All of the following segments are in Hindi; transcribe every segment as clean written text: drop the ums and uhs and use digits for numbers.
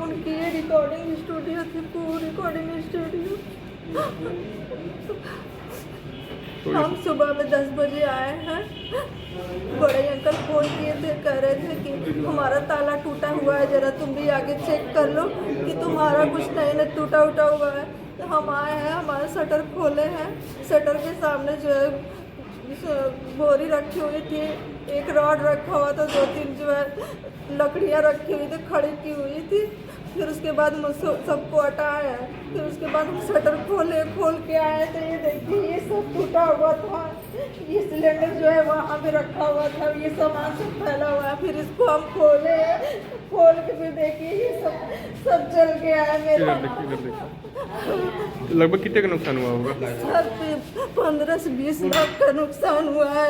उनकी ये रिकॉर्डिंग स्टूडियो थी, पूरी रिकॉर्डिंग स्टूडियो। हम सुबह में 10 बजे आए हैं। बड़े अंकल फोन किए थे, कह रहे थे कि हमारा ताला टूटा हुआ है, जरा तुम भी आगे चेक कर लो कि तुम्हारा कुछ नहीं ना टूटा उटा हुआ है। तो हम आए हैं, हमारा शटर खोले हैं। शटर के सामने जो है बोरी रखी हुई थी, एक रॉड रखा हुआ था, 2-3 जो है लकड़ियाँ रखी हुई थी, खड़ी की हुई थी। फिर उसके बाद हम सबको हटाया। फिर उसके बाद हम शटर खोल के आए तो ये देखिए ये सब टूटा हुआ था। ये सिलेंडर जो है वहाँ पे रखा हुआ था, ये सामान सब फैला हुआ है। फिर इसको हम खोल के फिर देखिए ये सब जल गया है मेरा। लगभग कितने का नुकसान हुआ होगा? सर 15 से 20 लाख का नुकसान हुआ है।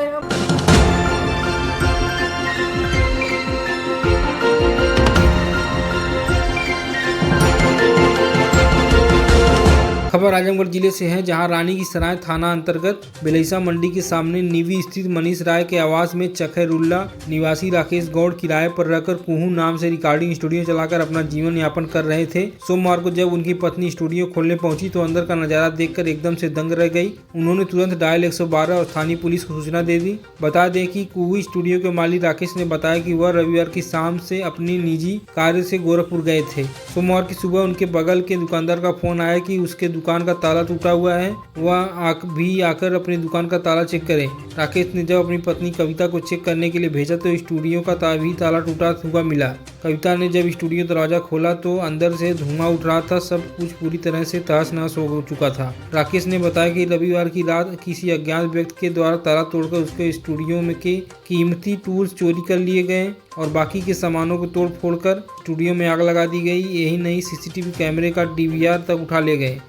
खबर आजमगढ़ जिले से है, जहां रानी की सराय थाना अंतर्गत बेलैसा मंडी के सामने नीवी स्थित मनीष राय के आवास में चखैरुल्ला निवासी राकेश गौड़ किराए पर रहकर कुहू नाम से रिकॉर्डिंग स्टूडियो चलाकर अपना जीवन यापन कर रहे थे। सोमवार को जब उनकी पत्नी स्टूडियो खोलने पहुंची तो अंदर का नजारा देखकर एकदम से दंग रह गई। उन्होंने तुरंत डायल 112 और स्थानीय पुलिस को सूचना दे दी। बता दें कि कुहू स्टूडियो के मालिक राकेश ने बताया कि वह रविवार की शाम से अपनी निजी कार्य से गोरखपुर गए थे। सोमवार की सुबह उनके बगल के दुकानदार का फोन आया कि उसके दुकान का ताला टूटा हुआ है, वह भी आकर अपनी दुकान का ताला चेक करें। राकेश ने जब अपनी पत्नी कविता को चेक करने के लिए भेजा तो स्टूडियो का ताला टूटा हुआ मिला। कविता ने जब स्टूडियो दरवाजा खोला तो अंदर से धुआं उठ रहा था, सब कुछ पूरी तरह से तहस नहस हो चुका था। राकेश ने बताया कि रविवार की रात किसी अज्ञात व्यक्ति के द्वारा ताला तोड़कर उसके स्टूडियो में के कीमती टूल्स चोरी कर लिए गए और बाकी के सामानों को तोड़ फोड़ कर स्टूडियो में आग लगा दी गई। यही नहीं, सीसीटीवी कैमरे का DVR तक उठा ले गए।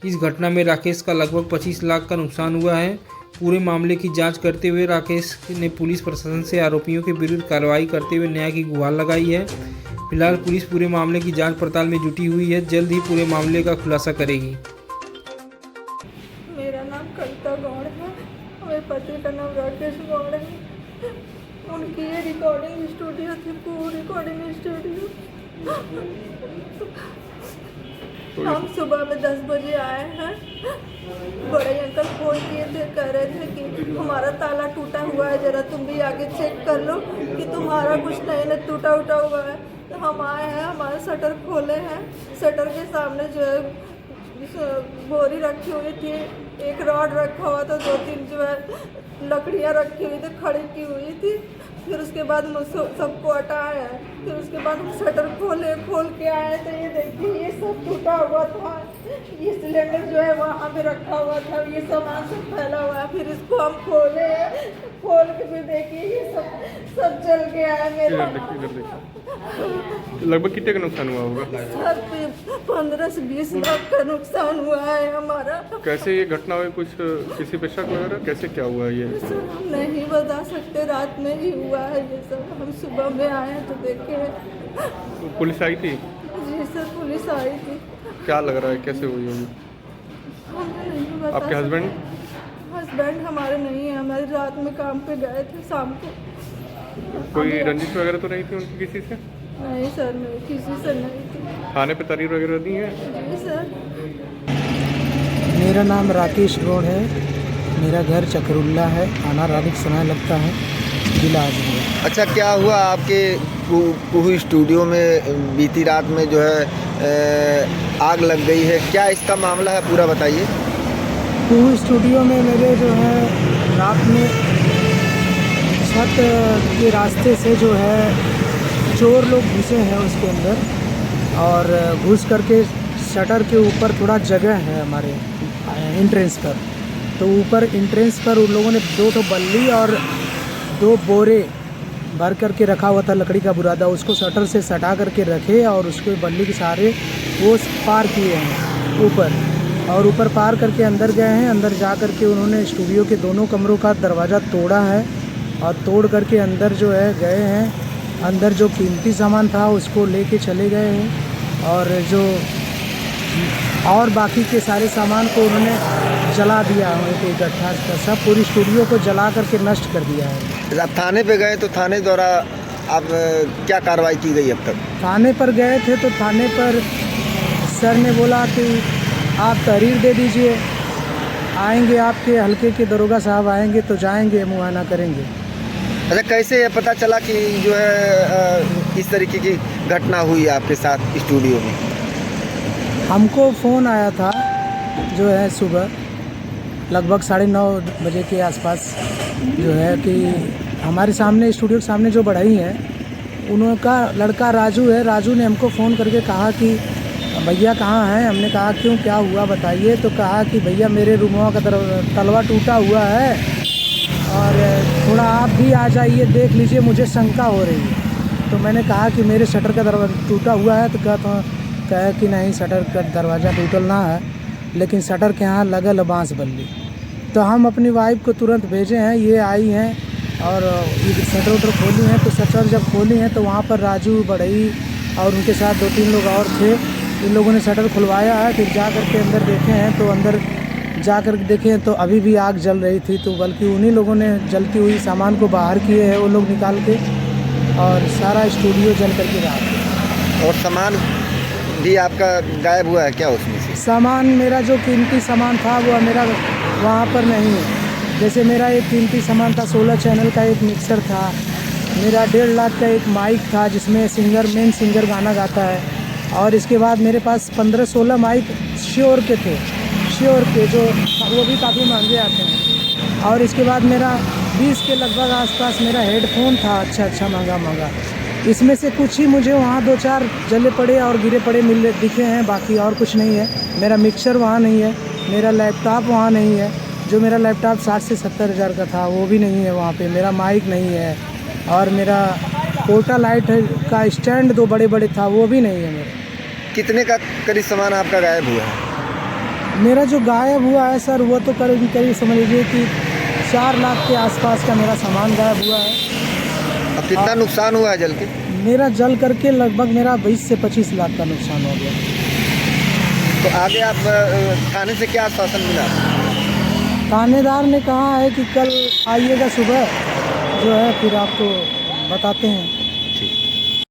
इस घटना में राकेश का लगभग 25 लाख का नुकसान हुआ है। पूरे मामले की जांच करते हुए राकेश ने पुलिस प्रशासन से आरोपियों के विरुद्ध कार्रवाई करते हुए न्याय की गुहार लगाई है। फिलहाल पुलिस पूरे मामले की जांच पड़ताल में जुटी हुई है, जल्द ही पूरे मामले का खुलासा करेगी। मेरा नाम कविता गौड़ है, मेरे पति का नाम राकेश गौड़ है। उनकी ये रिकॉर्डिंग स्टूडियो थी, पूरी रिकॉर्डिंग स्टूडियो। हम सुबह में 10 बजे आए हैं। बड़े अंकल फोन किए थे, कह रहे थे कि हमारा ताला टूटा हुआ है, जरा तुम भी आगे चेक कर लो कि तुम्हारा कुछ नहीं ना टूटा उटा हुआ है। तो हम आए हैं, हमारा शटर खोले हैं। शटर के सामने जो है बोरी रखी हुई थी, एक रॉड रखा हुआ था, 2-3 जो है लकड़ियाँ रखी हुई थी, खड़ी की हुई थी। फिर उसके बाद हम सबको हटाया। फिर उसके बाद हम शटर खोल के आए तो ये देखिए ये सब टूटा हुआ था। ये सिलेंडर जो है वहाँ पे रखा हुआ था, ये सामान सब फैला हुआ है। फिर इसको हम खोल के फिर देखिए ये सब जल गया है मेरा। लगभग कितने का नुकसान हुआ होगा? सर 15 से 20 लाख का नुकसान हुआ है हमारा। कैसे ये घटना हुई? कुछ किसी पे शक वगैरह कैसे क्या हुआ ये? सर हम नहीं बता सकते, रात में ही हुआ है ये सब। हम सुबह में आए तो देखे। पुलिस आई थी? जी सर, पुलिस आई थी। क्या लग रहा है कैसे हुई होगी? हमें नहीं बता आपके हस्बैंड? हस्बैंड हमारे नहीं है, हमारे रात में काम पे गए थे शाम को। कोई रंजिश वगैरह तो नहीं थी उनकी किसी से? नहीं सर, नहीं, किसी से नहीं थी। थाने पे तहरीर वगैरह दी है? जी सर। मेरा नाम राकेश गौड़ है, मेरा घर चखरुल्ला है, थाना रानी की सराय लगता है, जिला आजमगढ़। अच्छा, क्या हुआ आपके कुहू स्टूडियो में बीती रात में जो है आग लग गई है? क्या इसका मामला है, पूरा बताइए। कुहू स्टूडियो में मेरे जो है रात में छत के रास्ते से जो है चोर लोग घुसे हैं उसके अंदर, और घुस करके शटर के ऊपर थोड़ा जगह है हमारे एंट्रेंस पर, तो ऊपर एंट्रेंस पर उन लोगों ने 2 बल्ली और 2 बोरे भर करके रखा हुआ था, लकड़ी का बुरादा, उसको शटर से सटा करके रखे और उसके बल्ली के सहारे वो पार किए हैं ऊपर, और ऊपर पार करके अंदर गए हैं। अंदर जा करके उन्होंने स्टूडियो के दोनों कमरों का दरवाज़ा तोड़ा है और तोड़ करके अंदर जो है गए हैं। अंदर जो कीमती सामान था उसको लेके चले गए हैं, और जो और बाकी के सारे सामान को उन्होंने जला दिया है, इकट्ठा सब पूरी स्टूडियो को जला करके नष्ट कर दिया है। जब थाने पे गए तो थाने द्वारा अब क्या कार्रवाई की गई अब तक? थाने पर गए थे तो थाने पर सर ने बोला कि आप तहरीर दे दीजिए, आएंगे आपके हल्के के दरोगा साहब आएंगे तो जाएंगे, मुआयना करेंगे। अच्छा, कैसे ये पता चला कि जो है इस तरीके की घटना हुई आपके साथ स्टूडियो में? हमको फ़ोन आया था जो है सुबह लगभग 9:30 बजे के आसपास, जो है कि हमारे सामने स्टूडियो के सामने जो बढ़ई है उनका लड़का राजू है, राजू ने हमको फ़ोन करके कहा कि भैया कहाँ हैं। हमने कहा क्यों, क्या हुआ बताइए। तो कहा कि भैया मेरे रूमों का तलवा टूटा हुआ है और थोड़ा आप भी आ जाइए, देख लीजिए, मुझे शंका हो रही है। तो मैंने कहा कि मेरे शटर का दरवाज़ा टूटा हुआ है। तो कहा कि नहीं, शटर का दरवाज़ा टूटल ना है, लेकिन शटर के यहाँ लगल बांस बल्ली। तो हम अपनी वाइफ को तुरंत भेजे हैं, ये आई हैं और शटर उटर खोली हैं। तो शटर जब खोली हैं तो वहाँ पर राजू, बढ़ई और उनके साथ 2-3 लोग और थे। इन लोगों ने शटर खुलवाया है। फिर जा कर के अंदर देखे हैं तो अंदर जा कर देखे तो अभी भी आग जल रही थी। तो बल्कि उन्हीं लोगों ने जलती हुई सामान को बाहर किए हैं वो लोग निकाल के, और सारा स्टूडियो जल करके रहा। और सामान भी आपका गायब हुआ है क्या उसमें से? सामान मेरा जो कीमती सामान था वो मेरा वहाँ पर नहीं है। जैसे मेरा एक कीमती सामान था, 16 चैनल का एक मिक्सर था, मेरा 1.5 लाख का एक माइक था जिसमें मेन सिंगर गाना गाता है। और इसके बाद मेरे पास 15-16 माइक श्योर के थे, श्योर के जो वो भी काफ़ी महंगे आते हैं। और इसके बाद मेरा 20 के लगभग आसपास मेरा हेडफोन था, अच्छा महंगा। इसमें से कुछ ही मुझे वहाँ 2-4 जले पड़े और गिरे पड़े दिखे हैं, बाकी और कुछ नहीं है। मेरा मिक्सर वहाँ नहीं है, मेरा लैपटॉप वहाँ नहीं है। जो मेरा लैपटॉप 60 से 70 हज़ार का था वो भी नहीं है वहाँ पे। मेरा माइक नहीं है और मेरा पोर्टा लाइट का स्टैंड 2 बड़े था वो भी नहीं है मेरा। कितने का करीब सामान आपका गायब हुआ है? मेरा जो गायब हुआ है सर वो तो करीब समझ लीजिए कि 4 लाख के आसपास का मेरा सामान गायब हुआ है। अब कितना नुकसान हुआ है जल के? मेरा जल करके लगभग मेरा 20 से 25 लाख का नुकसान हो गया। तो आगे आप थाने से क्या आश्वासन मिला? थानेदार ने कहा है कि कल आइएगा सुबह, जो है फिर आपको बताते हैं।